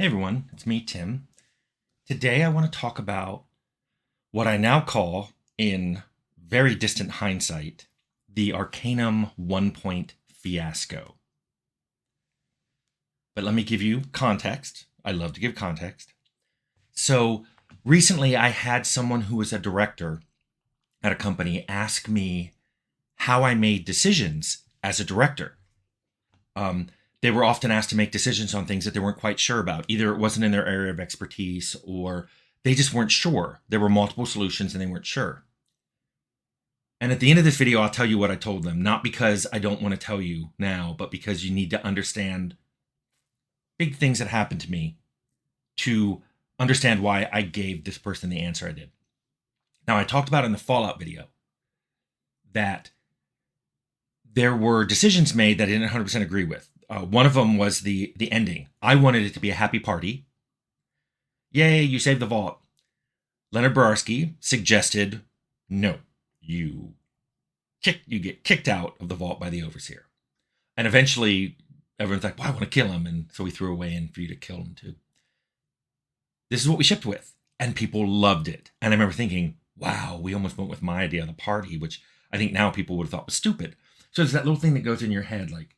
Hey everyone, it's me, Tim. Today I want to talk about what I now call, in very distant hindsight, the Arcanum 1 point fiasco. But let me give you context. I love to give context. So recently I had someone who was a director at a company ask me how I made decisions as a director. Um, they were often asked to make decisions on things that they weren't quite sure about. Either it wasn't in their area of expertise or they just weren't sure. There were multiple solutions and they weren't sure. And at the end of this video, I'll tell you what I told them, not because I don't want to tell you now, but because you need to understand big things that happened to me to understand why I gave this person the answer I did. Now, I talked about in the Fallout video that there were decisions made that I didn't 100% agree with. One of them was the ending. I wanted it to be a happy party. Yay, you saved the vault. Leonard Borarsky suggested, no, you get kicked out of the vault by the overseer. And eventually, everyone's like, well, I want to kill him. And so we threw a way in for you to kill him too. This is what we shipped with. And people loved it. And I remember thinking, wow, we almost went with my idea of the party, which I think now people would have thought was stupid. So it's that little thing that goes in your head, like,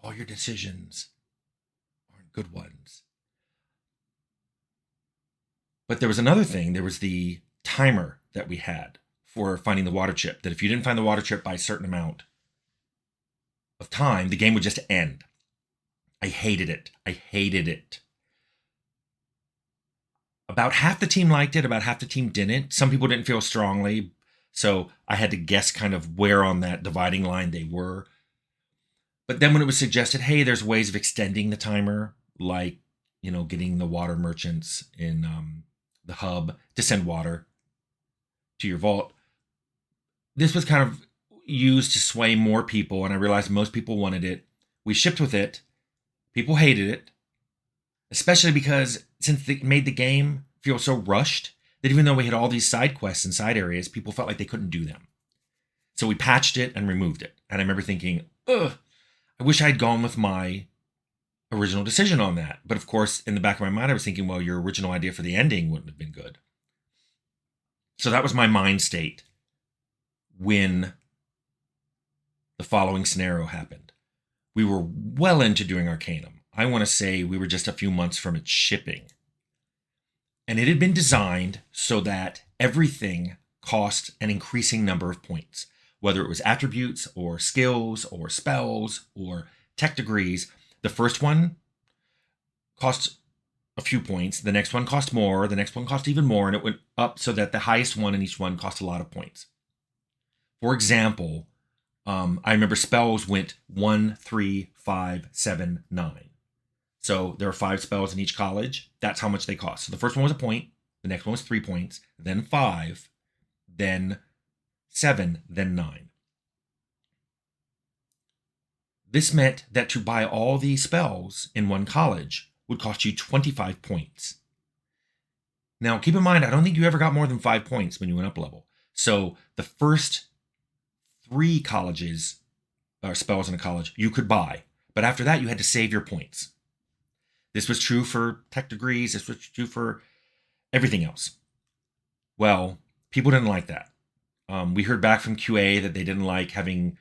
all your decisions aren't good ones. But there was another thing. There was the timer that we had for finding the water chip, that if you didn't find the water chip by a certain amount of time, the game would just end. I hated it. I hated it. About half the team liked it, about half the team didn't. Some people didn't feel strongly, so I had to guess kind of where on that dividing line they were. But then when it was suggested, hey, there's ways of extending the timer, like, getting the water merchants in the hub to send water to your vault. This was kind of used to sway more people, and I realized most people wanted it. We shipped with it. People hated it, especially because since they made the game feel so rushed that even though we had all these side quests and side areas, people felt like they couldn't do them. So we patched it and removed it. And I remember thinking, ugh, I wish I'd gone with my original decision on that. But of course, in the back of my mind, I was thinking, well, your original idea for the ending wouldn't have been good. So that was my mind state when the following scenario happened. We were well into doing Arcanum. I want to say we were just a few months from its shipping. And it had been designed so that everything cost an increasing number of points, whether it was attributes or skills or spells or tech degrees. The first one cost a few points. The next one cost more. The next one cost even more. And it went up so that the highest one in each one cost a lot of points. For example, I remember spells went 1, 3, 5, 7, 9. So there are 5 spells in each college. That's how much they cost. So the first one was a point. The next one was 3 points. Then 5. Then 7. Then 9. This meant that to buy all these spells in one college would cost you 25 points. Now, keep in mind, I don't think you ever got more than 5 points when you went up level. So the first 3 colleges, or spells in a college, you could buy. But after that, you had to save your points. This was true for tech degrees. This was true for everything else. Well, people didn't like that. We heard back from QA that they didn't like having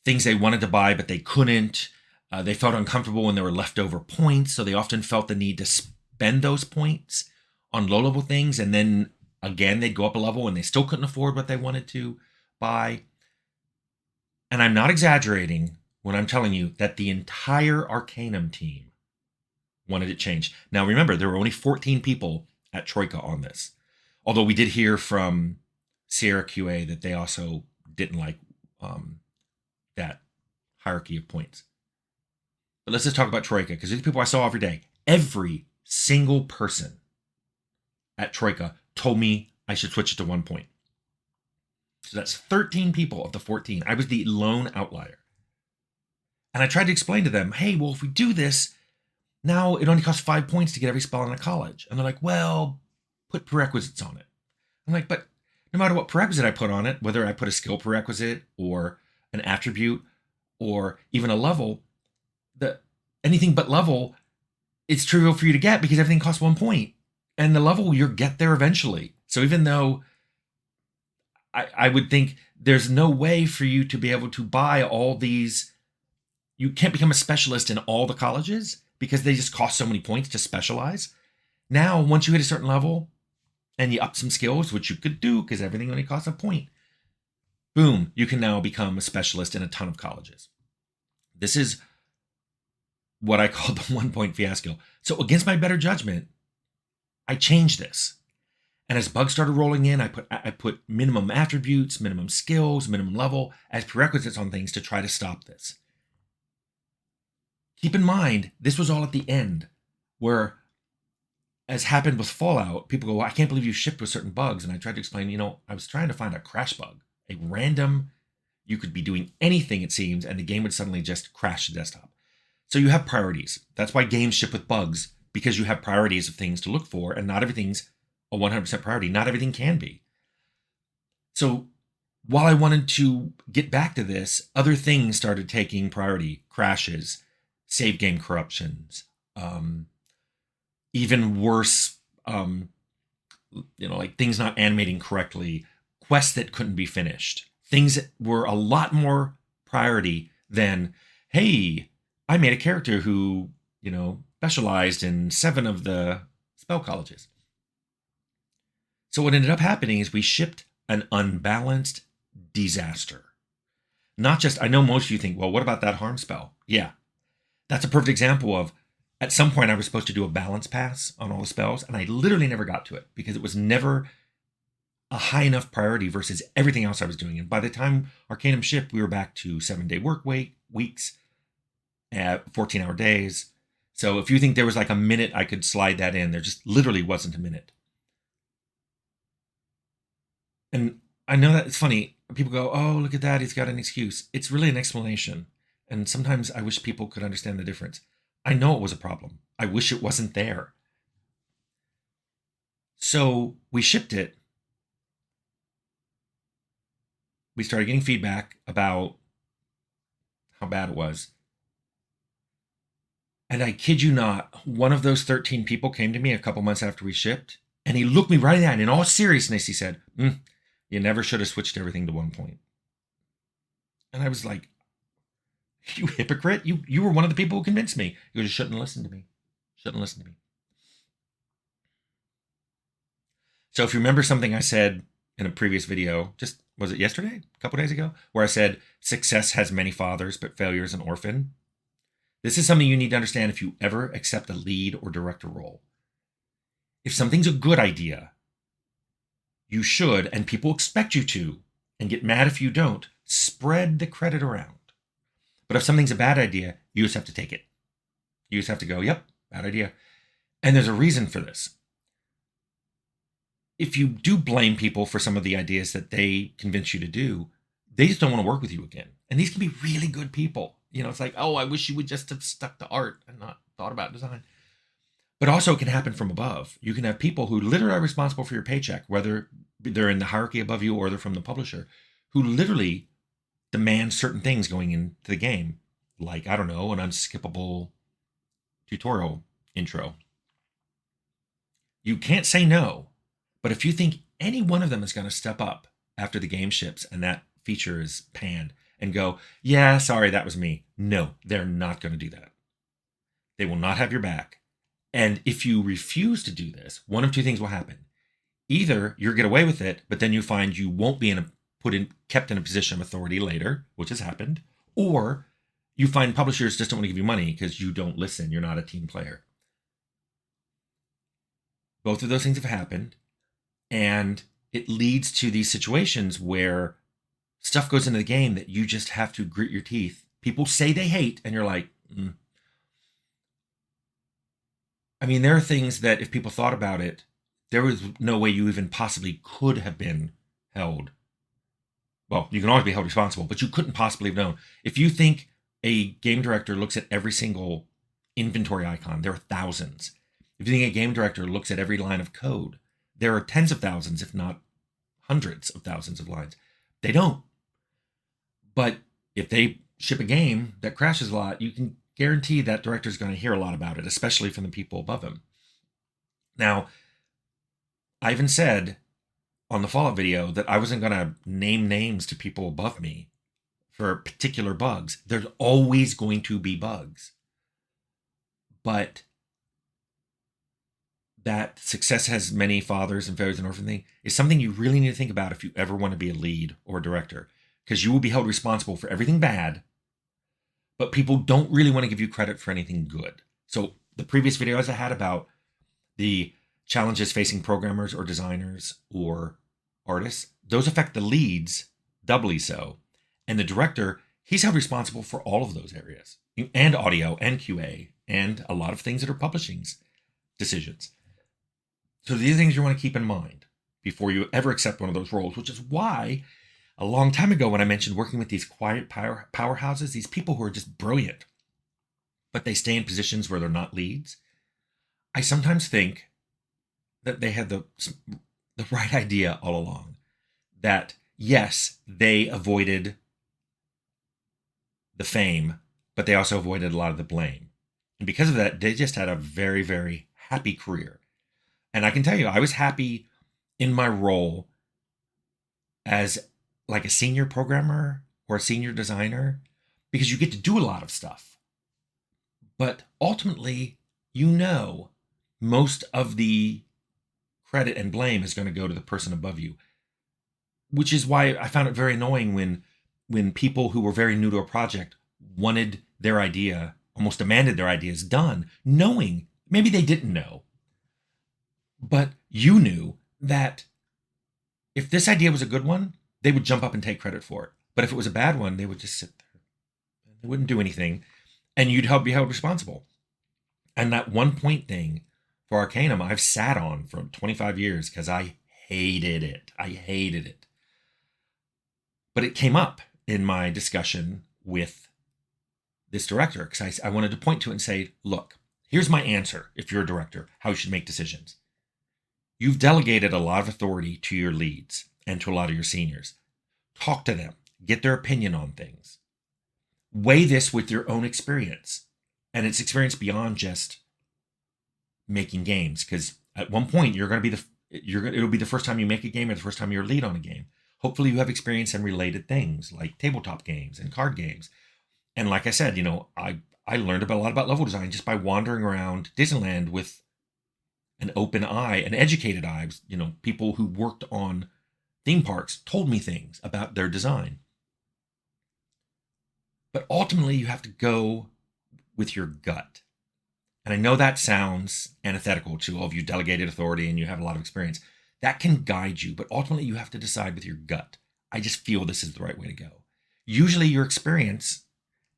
things they wanted to buy, but they couldn't. They felt uncomfortable when there were leftover points, so they often felt the need to spend those points on low-level things, and then, again, they'd go up a level and they still couldn't afford what they wanted to buy. And I'm not exaggerating when I'm telling you that the entire Arcanum team wanted it changed. Now, remember, there were only 14 people at Troika on this, although we did hear from Sierra QA that they also didn't like that hierarchy of points. But let's just talk about Troika, because these people I saw every day. Every single person at Troika told me I should switch it to 1 point. So that's 13 people of the 14. I was the lone outlier. And I tried to explain to them, hey, well, if we do this, now it only costs 5 points to get every spell in a college. And they're like, well, put prerequisites on it. I'm like, but no matter what prerequisite I put on it, whether I put a skill prerequisite or an attribute or even a level, anything but level, it's trivial for you to get because everything costs 1 point. And the level, you'll get there eventually. So even though I would think there's no way for you to be able to buy all these, you can't become a specialist in all the colleges because they just cost so many points to specialize. Now, once you hit a certain level and you up some skills, which you could do because everything only costs a point, boom, you can now become a specialist in a ton of colleges. This is what I call the 1 point fiasco. So against my better judgment, I changed this. And as bugs started rolling in, I put minimum attributes, minimum skills, minimum level as prerequisites on things to try to stop this. Keep in mind, this was all at the end, where, as happened with Fallout, people go, well, I can't believe you shipped with certain bugs. And I tried to explain, I was trying to find a crash bug, a random, you could be doing anything, it seems, and the game would suddenly just crash the desktop. So you have priorities. That's why games ship with bugs, because you have priorities of things to look for, and not everything's a 100% priority. Not everything can be. So while I wanted to get back to this, other things started taking priority. Crashes, save game corruptions, even worse, like things not animating correctly, quests that couldn't be finished, things that were a lot more priority than, hey, I made a character who, specialized in 7 of the spell colleges. So what ended up happening is we shipped an unbalanced disaster. Not just, I know most of you think, well, what about that harm spell? Yeah, that's a perfect example of, at some point I was supposed to do a balance pass on all the spells, and I literally never got to it because it was never a high enough priority versus everything else I was doing. And by the time Arcanum shipped, we were back to 7-day work weeks, 14-hour days. So if you think there was like a minute I could slide that in, there just literally wasn't a minute. And I know that it's funny. People go, oh, look at that, he's got an excuse. It's really an explanation. And sometimes I wish people could understand the difference. I know it was a problem. I wish it wasn't there. So we shipped it. We started getting feedback about how bad it was. And I kid you not, one of those 13 people came to me a couple months after we shipped, and he looked me right in the eye, and in all seriousness, he said, you never should have switched everything to 1 point. And I was like, you hypocrite. You were one of the people who convinced me. You just shouldn't listen to me. Shouldn't listen to me. So if you remember something I said in a previous video, just, was it yesterday? A couple days ago? Where I said, success has many fathers, but failure is an orphan. This is something you need to understand if you ever accept a lead or director role. If something's a good idea, you should, and people expect you to, and get mad if you don't, spread the credit around. But if something's a bad idea, you just have to take it. You just have to go, yep, bad idea. And there's a reason for this. If you do blame people for some of the ideas that they convince you to do, they just don't want to work with you again. And these can be really good people. It's like, oh, I wish you would just have stuck to art and not thought about design. But also it can happen from above. You can have people who literally are responsible for your paycheck, whether they're in the hierarchy above you or they're from the publisher, who literally demand certain things going into the game. Like, I don't know, an unskippable tutorial intro. You can't say no, but if you think any one of them is going to step up after the game ships and that feature is panned and go, yeah, sorry, that was me. No, they're not going to do that. They will not have your back. And if you refuse to do this, one of two things will happen. Either you'll get away with it, but then you find you won't be kept in a position of authority later, which has happened, or you find publishers just don't want to give you money because you don't listen. You're not a team player. Both of those things have happened, and it leads to these situations where stuff goes into the game that you just have to grit your teeth. People say they hate, and you're like, I mean, there are things that if people thought about it, there was no way you even possibly could have been held. Well, you can always be held responsible, but you couldn't possibly have known. If you think a game director looks at every single inventory icon, there are thousands. If you think a game director looks at every line of code, there are tens of thousands, if not hundreds of thousands of lines. They don't. But if they ship a game that crashes a lot, you can guarantee that director is going to hear a lot about it, especially from the people above him. Now, I even said on the Fallout video that I wasn't going to name names to people above me for particular bugs. There's always going to be bugs. But that success has many fathers and failures and orphan thing is something you really need to think about if you ever want to be a lead or a director, because you will be held responsible for everything bad, but people don't really want to give you credit for anything good. So the previous videos I had about the challenges facing programmers or designers or artists, those affect the leads doubly so. And the director, he's held responsible for all of those areas, and audio and QA and a lot of things that are publishing's decisions. So these are things you want to keep in mind before you ever accept one of those roles, which is why a long time ago when I mentioned working with these quiet powerhouses, these people who are just brilliant, but they stay in positions where they're not leads, I sometimes think that they had the right idea all along. That, yes, they avoided the fame, but they also avoided a lot of the blame. And because of that, they just had a very, very happy career. And I can tell you, I was happy in my role as like a senior programmer or a senior designer, because you get to do a lot of stuff. But ultimately, most of the credit and blame is going to go to the person above you, which is why I found it very annoying when people who were very new to a project wanted their idea, almost demanded their ideas done, knowing, maybe they didn't know, but you knew that if this idea was a good one, they would jump up and take credit for it. But if it was a bad one, they would just sit there. They wouldn't do anything, and you'd be held responsible. And that 1 point thing for Arcanum, I've sat on for 25 years because I hated it. But it came up in my discussion with this director because I wanted to point to it and say, look, here's my answer if you're a director, how you should make decisions. You've delegated a lot of authority to your leads and to a lot of your seniors. Talk to them. Get their opinion on things. Weigh this with your own experience. And it's experience beyond just making games. Because at one point, it'll be the first time you make a game or the first time you're a lead on a game. Hopefully you have experience in related things like tabletop games and card games. And like I said, I learned a lot about level design just by wandering around Disneyland with an open eye, an educated eye. People who worked on theme parks told me things about their design. But ultimately, you have to go with your gut. And I know that sounds antithetical to all of you delegated authority and you have a lot of experience. That can guide you, but ultimately you have to decide with your gut. I just feel this is the right way to go. Usually your experience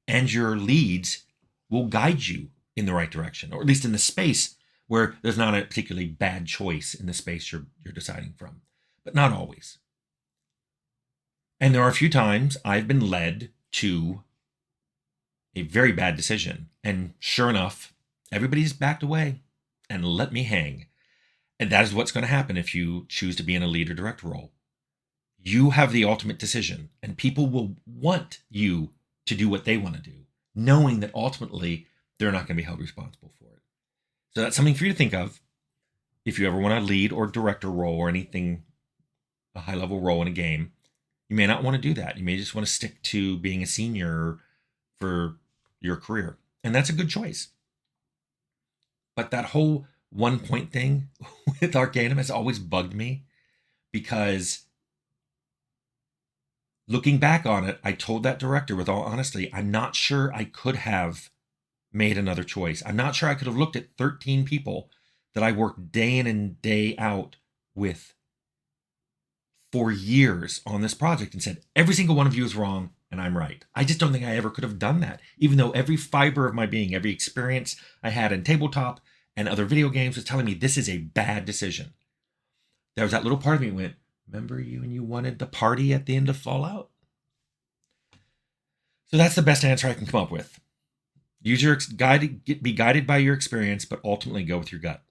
and your leads will guide you in the right direction, or at least in the space where there's not a particularly bad choice in the space you're deciding from, but not always. And there are a few times I've been led to a very bad decision. And sure enough, everybody's backed away and let me hang. And that is what's going to happen if you choose to be in a lead or direct role. You have the ultimate decision, and people will want you to do what they want to do, knowing that ultimately they're not going to be held responsible for it. So that's something for you to think of if you ever want to lead or director role or anything, a high-level role in a game. You may not want to do that. You may just want to stick to being a senior for your career. And that's a good choice. But that whole 1 point thing with Arcanum has always bugged me, because looking back on it, I told that director with all honesty, I'm not sure I could have made another choice. I'm not sure I could have looked at 13 people that I worked day in and day out with for years on this project and said, every single one of you is wrong and I'm right. I just don't think I ever could have done that, even though every fiber of my being, every experience I had in tabletop and other video games was telling me this is a bad decision. There was that little part of me that went, remember you and you wanted the party at the end of Fallout? So that's the best answer I can come up with. Use your be guided by your experience, but ultimately go with your gut.